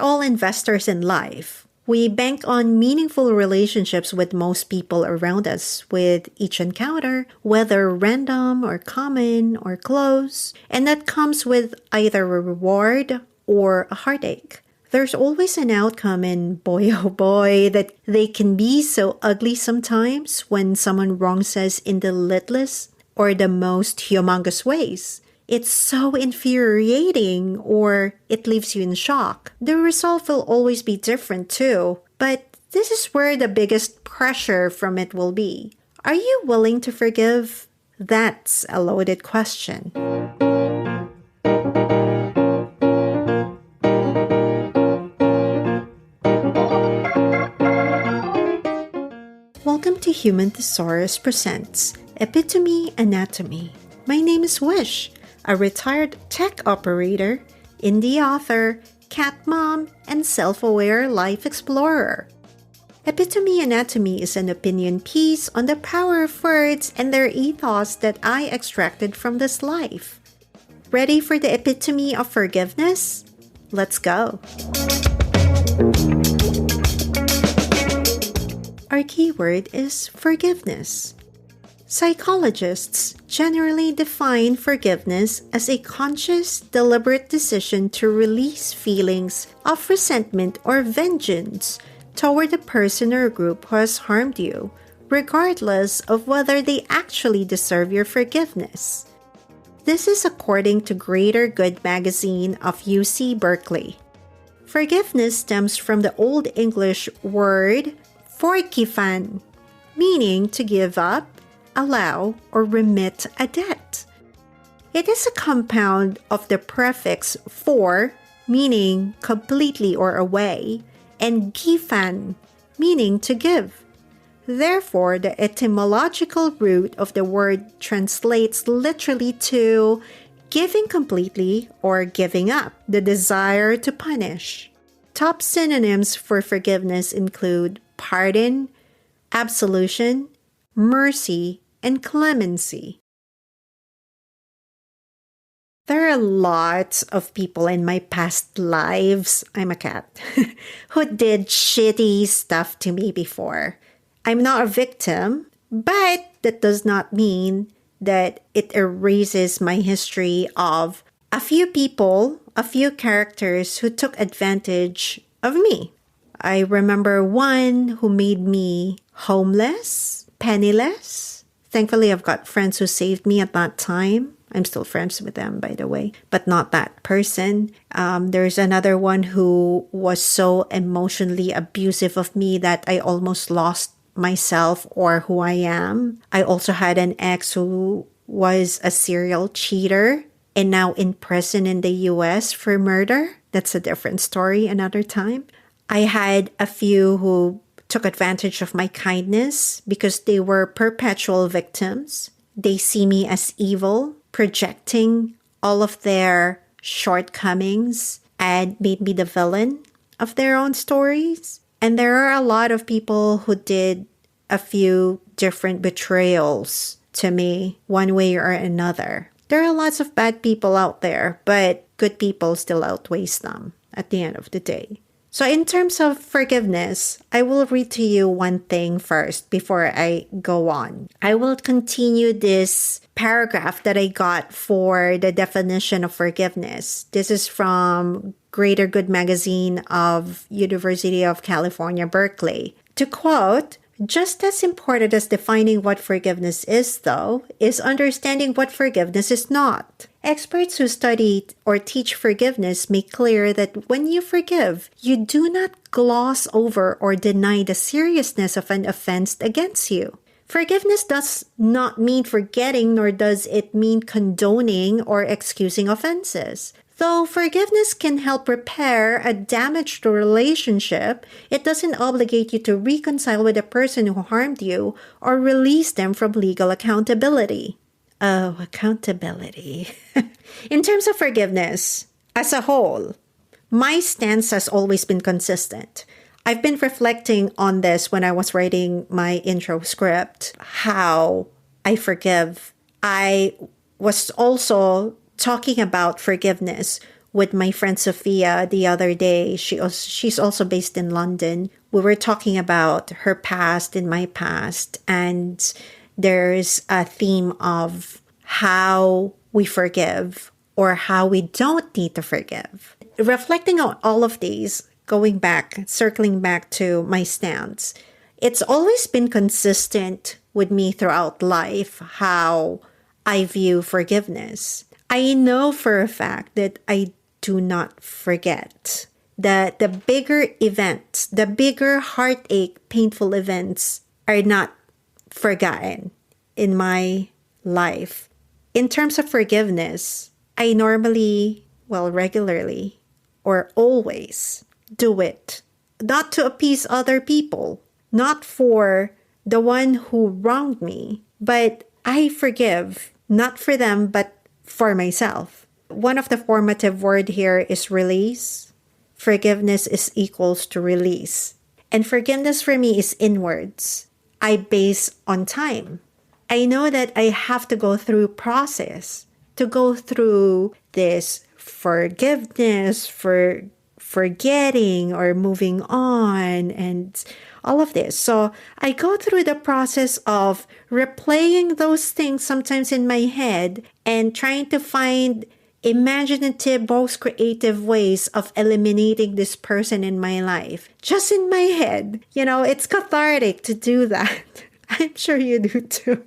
all investors in life. We bank on meaningful relationships with most people around us with each encounter, whether random or common or close, and that comes with either a reward or a heartache. There's always an outcome, and boy oh boy, that they can be so ugly sometimes when someone wrongs us in the littlest or the most humongous ways. It's so infuriating, or it leaves you in shock. The result will always be different too, but this is where the biggest pressure from it will be. Are you willing to forgive? That's a loaded question. Welcome to Human Thesaurus Presents Epitome Anatomy. My name is Wish, a retired tech operator, indie author, cat mom, and self-aware life explorer. Epitome Anatomy is an opinion piece on the power of words and their ethos that I extracted from this life. Ready for the epitome of forgiveness? Let's go. Our keyword is forgiveness. Psychologists generally define forgiveness as a conscious, deliberate decision to release feelings of resentment or vengeance toward a person or group who has harmed you, regardless of whether they actually deserve your forgiveness. This is according to Greater Good magazine of UC Berkeley. Forgiveness stems from the Old English word forgiven, meaning to give up, allow, or remit a debt. It is a compound of the prefix for, meaning completely or away, and given, meaning to give. Therefore, the etymological root of the word translates literally to giving completely or giving up, the desire to punish. Top synonyms for forgiveness include pardon, absolution, mercy, and clemency. There are lots of people in my past lives, I'm a cat, who did shitty stuff to me before. I'm not a victim, but that does not mean that it erases my history of a few people, a few characters who took advantage of me. I remember one who made me homeless, penniless. Thankfully, I've got friends who saved me at that time. I'm still friends with them, by the way, but not that person. There's another one who was so emotionally abusive of me that I almost lost myself or who I am. I also had an ex who was a serial cheater and now in prison in the US for murder. That's a different story another time. I had a few who took advantage of my kindness because they were perpetual victims. They see me as evil, projecting all of their shortcomings and made me the villain of their own stories. And there are a lot of people who did a few different betrayals to me, one way or another. There are lots of bad people out there, but good people still outweighs them at the end of the day. So in terms of forgiveness, I will read to you one thing first before I go on. I will continue this paragraph that I got for the definition of forgiveness. This is from Greater Good magazine of University of California, Berkeley. To quote, just as important as defining what forgiveness is, though, is understanding what forgiveness is not. Experts who study or teach forgiveness make clear that when you forgive, you do not gloss over or deny the seriousness of an offense against you. Forgiveness does not mean forgetting, nor does it mean condoning or excusing offenses. Though forgiveness can help repair a damaged relationship, it doesn't obligate you to reconcile with the person who harmed you or release them from legal accountability. Oh, accountability. In terms of forgiveness, as a whole, my stance has always been consistent. I've been reflecting on this when I was writing my intro script, how I forgive. I was also talking about forgiveness with my friend Sophia the other day. She's also based in London. We were talking about her past and my past, and there's a theme of how we forgive or how we don't need to forgive. Reflecting on all of these, going back, circling back to my stance, it's always been consistent with me throughout life how I view forgiveness. I know for a fact that I do not forget. That the bigger events, the bigger heartache, painful events are not forgotten in my life. In terms of forgiveness, I normally, regularly or always do it, not to appease other people, not for the one who wronged me, but I forgive, not for them, but for myself. One of the formative word here is release. Forgiveness is equals to release. And forgiveness for me is inwards. I base on time. I know that I have to go through process, to go through this forgiveness, for forgetting or moving on and all of this. So I go through the process of replaying those things sometimes in my head and trying to find imaginative, most creative ways of eliminating this person in my life. Just in my head. It's cathartic to do that. I'm sure you do too.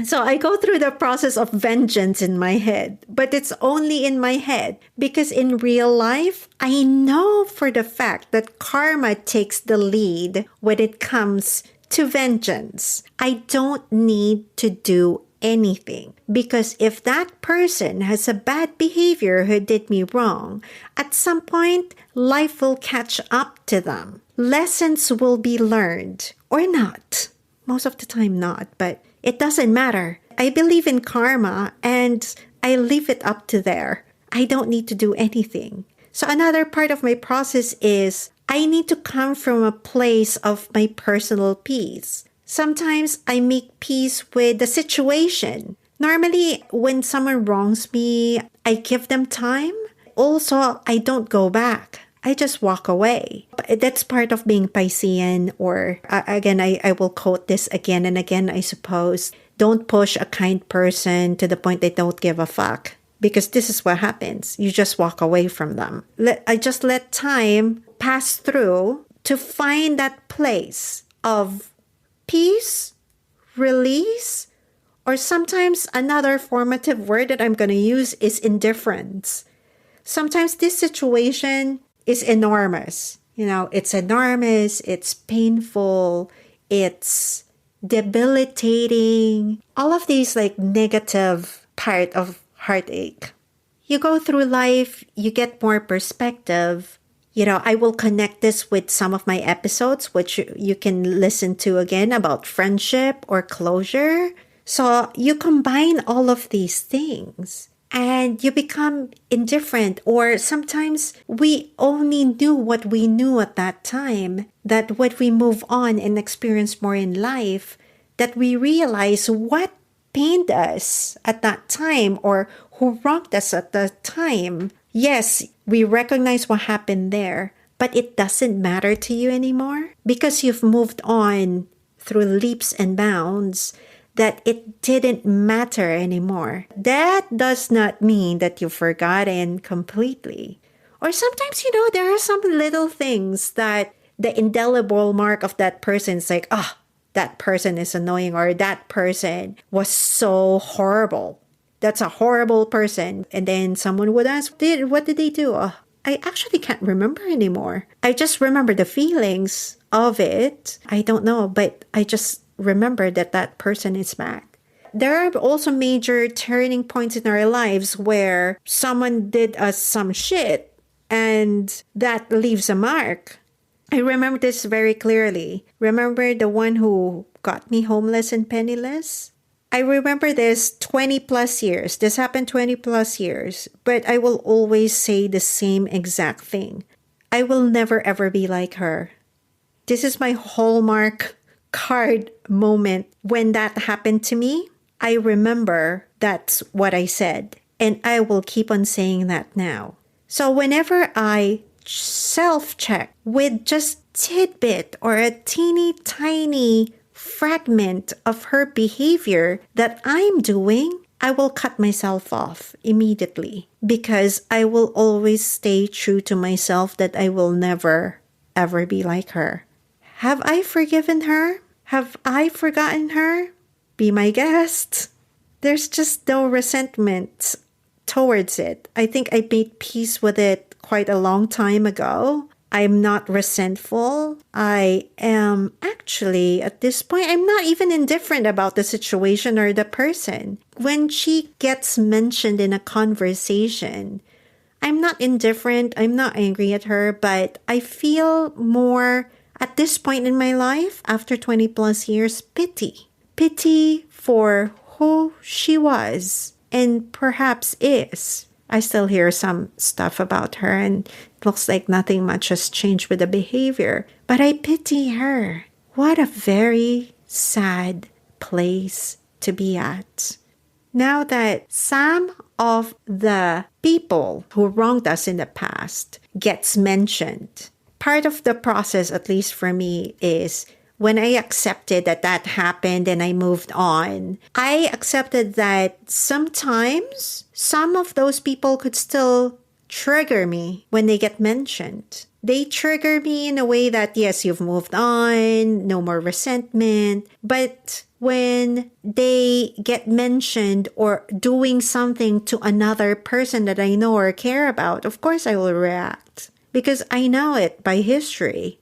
So I go through the process of vengeance in my head, but it's only in my head because in real life, I know for the fact that karma takes the lead when it comes to vengeance. I don't need to do anything because if that person has a bad behavior who did me wrong, at some point, life will catch up to them. Lessons will be learned or not. Most of the time not, but it doesn't matter. I believe in karma and I leave it up to there. I don't need to do anything. So another part of my process is I need to come from a place of my personal peace. Sometimes I make peace with the situation. Normally, when someone wrongs me, I give them time. Also, I don't go back. I just walk away. That's part of being Piscean, or again, I will quote this again and again, I suppose. Don't push a kind person to the point they don't give a fuck. Because this is what happens. You just walk away from them. I just let time pass through to find that place of peace, release, or sometimes another formative word that I'm going to use is indifference. Sometimes this situation is enormous. It's enormous, it's painful, it's debilitating. All of these negative part of heartache. You go through life, you get more perspective. I will connect this with some of my episodes, which you can listen to again about friendship or closure. So you combine all of these things. And you become indifferent, or sometimes we only knew what we knew at that time, that when we move on and experience more in life, that we realize what pained us at that time or who wronged us at that time. Yes, we recognize what happened there, but it doesn't matter to you anymore because you've moved on through leaps and bounds. That it didn't matter anymore. That does not mean that you've forgotten completely. Or sometimes, there are some little things that the indelible mark of that person is that person is annoying, or that person was so horrible. That's a horrible person. And then someone would ask, what did they do? I actually can't remember anymore. I just remember the feelings of it. I don't know, but I just remember that person is back. There are also major turning points in our lives where someone did us some shit and that leaves a mark. I remember this very clearly. Remember the one who got me homeless and penniless? I remember this 20 plus years. This happened 20 plus years. But I will always say the same exact thing. I will never ever be like her. This is my hallmark card moment. When that happened to me, I remember that's what I said. And I will keep on saying that now. So whenever I self-check with just tidbit or a teeny tiny fragment of her behavior that I'm doing, I will cut myself off immediately because I will always stay true to myself that I will never, ever be like her. Have I forgiven her? Have I forgotten her? Be my guest. There's just no resentment towards it. I think I made peace with it quite a long time ago. I'm not resentful. I am actually, at this point, I'm not even indifferent about the situation or the person. When she gets mentioned in a conversation, I'm not indifferent. I'm not angry at her, but I feel more at this point in my life, after 20 plus years, pity. Pity for who she was and perhaps is. I still hear some stuff about her and it looks like nothing much has changed with the behavior. But I pity her. What a very sad place to be at. Now that some of the people who wronged us in the past gets mentioned, part of the process, at least for me, is when I accepted that that happened and I moved on, I accepted that sometimes some of those people could still trigger me when they get mentioned. They trigger me in a way that, yes, you've moved on, no more resentment. But when they get mentioned or doing something to another person that I know or care about, of course I will react because I know it by history.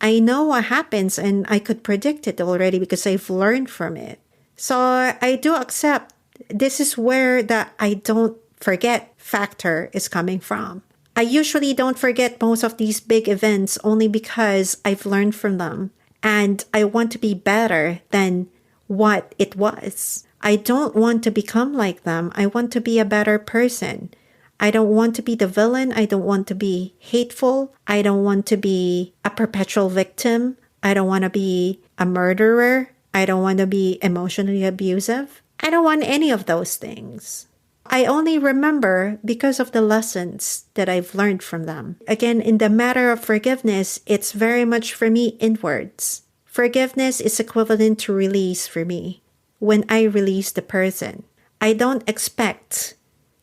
I know what happens and I could predict it already because I've learned from it. So I do accept this is where the I don't forget factor is coming from. I usually don't forget most of these big events only because I've learned from them and I want to be better than what it was. I don't want to become like them. I want to be a better person. I don't want to be the villain. I don't want to be hateful. I don't want to be a perpetual victim. I don't want to be a murderer. I don't want to be emotionally abusive. I don't want any of those things. I only remember because of the lessons that I've learned from them. Again, in the matter of forgiveness, it's very much for me inwards. Forgiveness is equivalent to release for me. When I release the person, I don't expect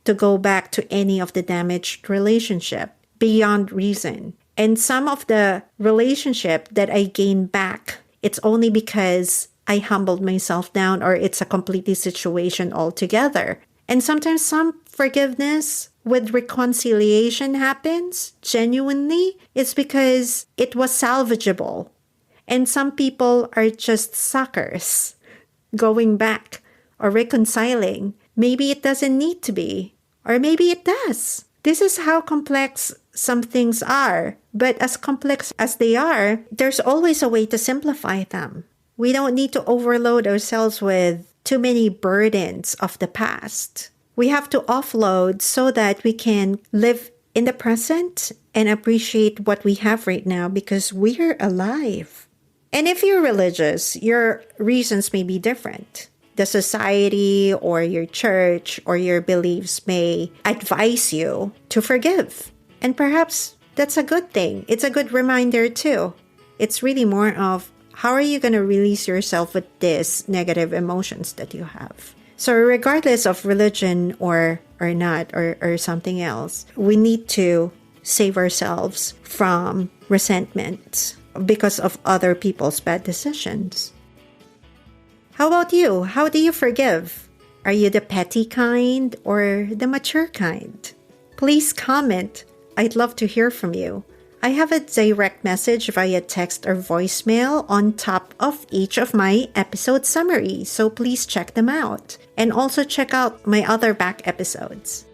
to go back to any of the damaged relationship beyond reason. And some of the relationship that I gain back, it's only because I humbled myself down or it's a completely situation altogether. And sometimes some forgiveness with reconciliation happens genuinely. It's because it was salvageable. And some people are just suckers going back or reconciling. Maybe it doesn't need to be, or maybe it does. This is how complex some things are. But as complex as they are, there's always a way to simplify them. We don't need to overload ourselves with too many burdens of the past. We have to offload so that we can live in the present and appreciate what we have right now because we're alive. And if you're religious, your reasons may be different. The society or your church or your beliefs may advise you to forgive. And perhaps that's a good thing. It's a good reminder too. It's really more of how are you going to release yourself with these negative emotions that you have? So regardless of religion or not or something else, we need to save ourselves from resentment because of other people's bad decisions. How about you? How do you forgive? Are you the petty kind or the mature kind? Please comment. I'd love to hear from you. I have a direct message via text or voicemail on top of each of my episode summaries, so please check them out. And also check out my other back episodes.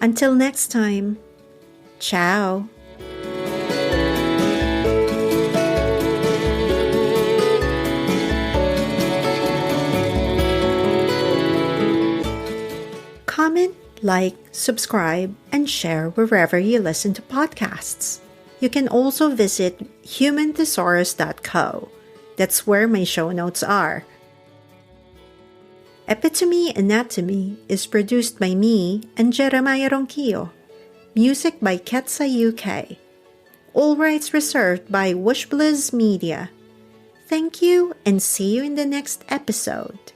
Until next time, ciao. Comment, like, subscribe, and share wherever you listen to podcasts. You can also visit humanthesaurus.co. That's where my show notes are. Epitome Anatomy is produced by me and Jeremiah Ronquillo. Music by Ketsa UK. All rights reserved by Wishblizz Media. Thank you and see you in the next episode.